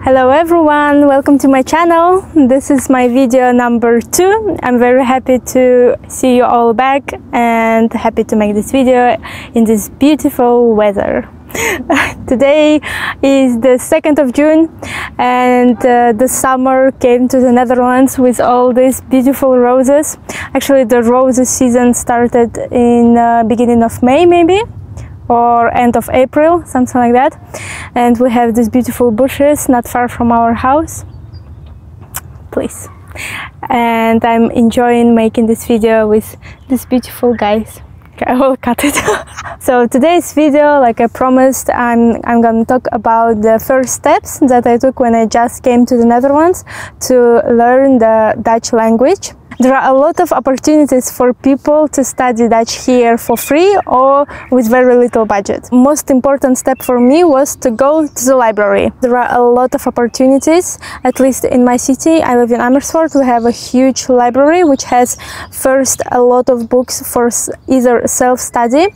Hello everyone, welcome to my channel. This is my video number 2. I'm very happy to see you all back and happy to make this video in this beautiful weather. Today is the 2nd of June and the summer came to the Netherlands with all these beautiful roses. Actually, the roses season started in beginning of May maybe, or end of April, something like that. And we have these beautiful bushes not far from our house. Please. And I'm enjoying making this video with these beautiful guys. Okay, I will cut it. So today's video, like I promised, I'm gonna talk about the first steps that I took when I just came to the Netherlands to learn the Dutch language. There are a lot of opportunities for people to study Dutch here for free or with very little budget. Most important step for me was to go to the library. There are a lot of opportunities, at least in my city. I live in Amersfoort. We have a huge library which has first a lot of books for either self-study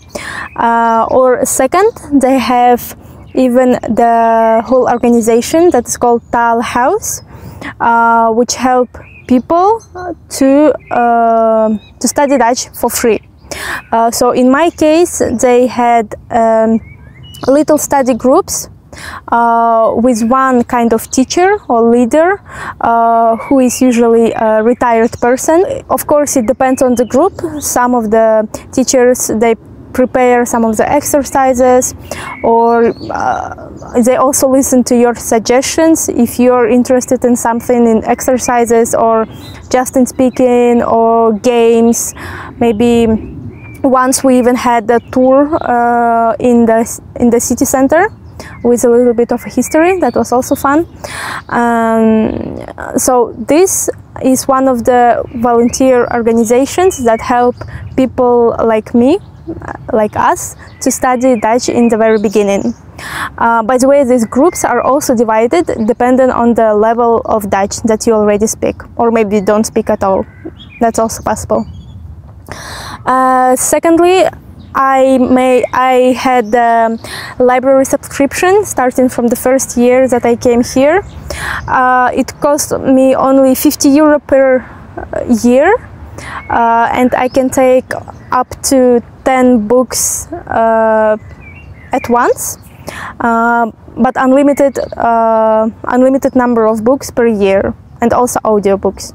or second, they have even the whole organization that is called Taal House, which help people to study Dutch for free. So in my case, they had little study groups with one kind of teacher or leader who is usually a retired person. Of course, it depends on the group. Some of the teachers, they prepare some of the exercises, or they also listen to your suggestions if you're interested in something, in exercises or just in speaking or games. Maybe once we even had a tour in the city center with a little bit of history. That was also fun. So this is one of the volunteer organizations that help people like me, like us, to study Dutch in the very beginning. By the way, these groups are also divided depending on the level of Dutch that you already speak, or maybe don't speak at all. That's also possible. Secondly, I had a library subscription starting from the first year that I came here. It cost me only 50 euro per year, and I can take up to 10 books at once, but unlimited number of books per year, and also audiobooks,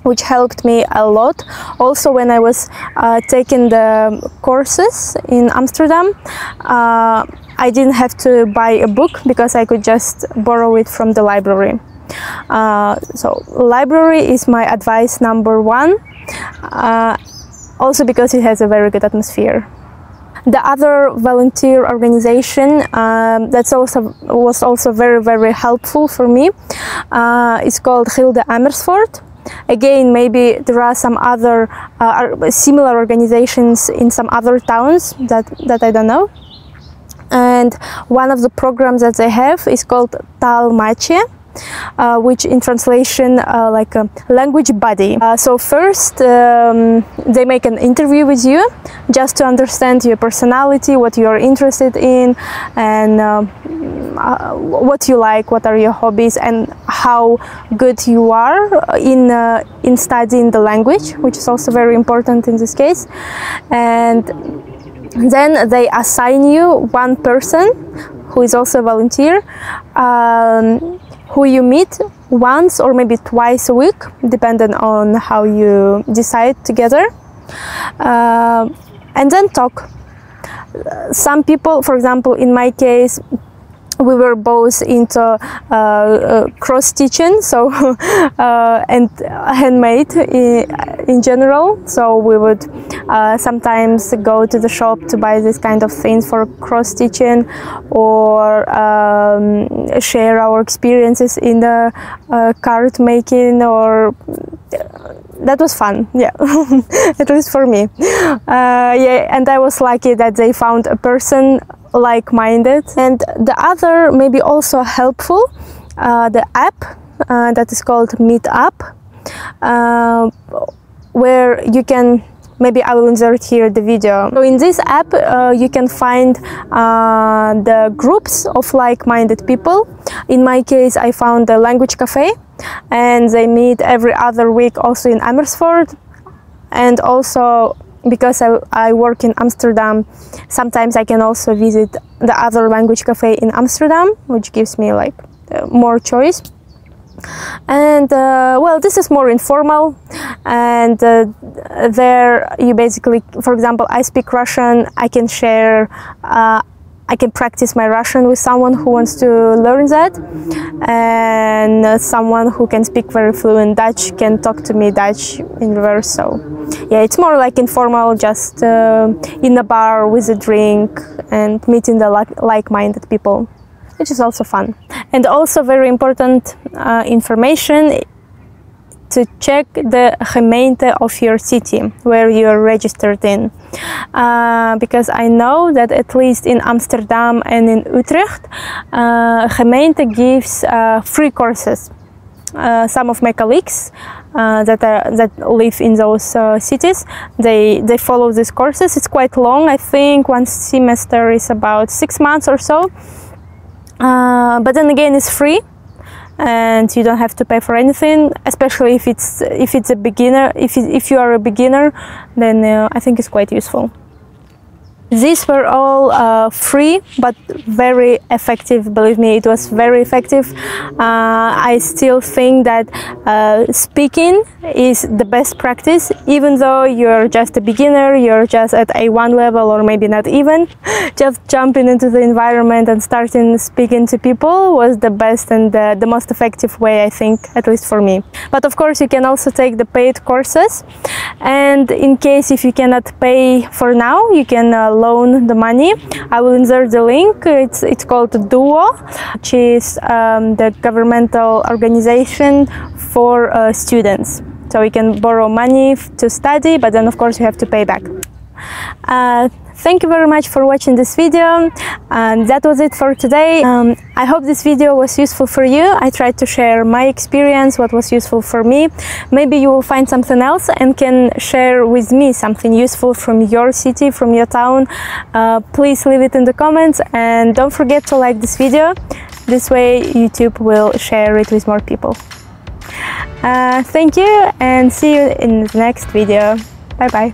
which helped me a lot. Also, when I was taking the courses in Amsterdam, I didn't have to buy a book because I could just borrow it from the library. So library is my advice number 1. Also because it has a very good atmosphere. The other volunteer organization was also very helpful for me. It's called Gilde Amersfoort. Again, maybe there are some other similar organizations in some other towns that I don't know. And one of the programs that they have is called Taalmaatje, which in translation like a language buddy. So first they make an interview with you just to understand your personality, what you are interested in, and what you like, what are your hobbies, and how good you are in studying the language, which is also very important in this case. And then they assign you one person who is also a volunteer, who you meet once or maybe twice a week, depending on how you decide together, and then talk. Some people, for example, in my case, we were both into cross-stitching, so and handmade in general. So we would sometimes go to the shop to buy this kind of things for cross-stitching, or share our experiences in the card making, or that was fun, yeah. At least for me. Yeah, and I was lucky that they found a person like-minded. And the other, maybe also helpful, the app that is called Meetup, where you can maybe I will insert here the video. So in this app you can find the groups of like-minded people. In my case, I found the language cafe, and they meet every other week also in Amersfoort. And also, because I work in Amsterdam, sometimes I can also visit the other language cafe in Amsterdam, which gives me like more choice. And well, this is more informal, and there you basically, for example, I speak Russian, I can share, I can practice my Russian with someone who wants to learn that, and someone who can speak very fluent Dutch can talk to me Dutch in reverse. So yeah, it's more like informal, just in a bar with a drink and meeting the like-minded people, which is also fun. And also very important information, to check the gemeente of your city where you're registered in, because I know that at least in Amsterdam and in Utrecht, gemeente gives free courses. Some of my colleagues that live in those cities, they follow these courses. It's quite long. I think one semester is about 6 months or so, but then again, it's free, and you don't have to pay for anything, especially if it's a beginner. If you are a beginner, then I think it's quite useful. These were all free, but very effective. Believe me, it was very effective. I still think that speaking is the best practice, even though you're just a beginner, you're just at A1 level, or maybe not even. Just jumping into the environment and starting speaking to people was the best and the most effective way, I think, at least for me. But of course, you can also take the paid courses, and in case if you cannot pay for now, you can loan the money. I will insert the link. It's called Duo, which is the governmental organization for students. So you can borrow money to study, but then of course you have to pay back. Thank you very much for watching this video. That was it for today. I hope this video was useful for you. I tried to share my experience, what was useful for me. Maybe you will find something else and can share with me something useful from your city, from your town. Please leave it in the comments, and don't forget to like this video. This way YouTube will share it with more people. Thank you, and see you in the next video. Bye bye.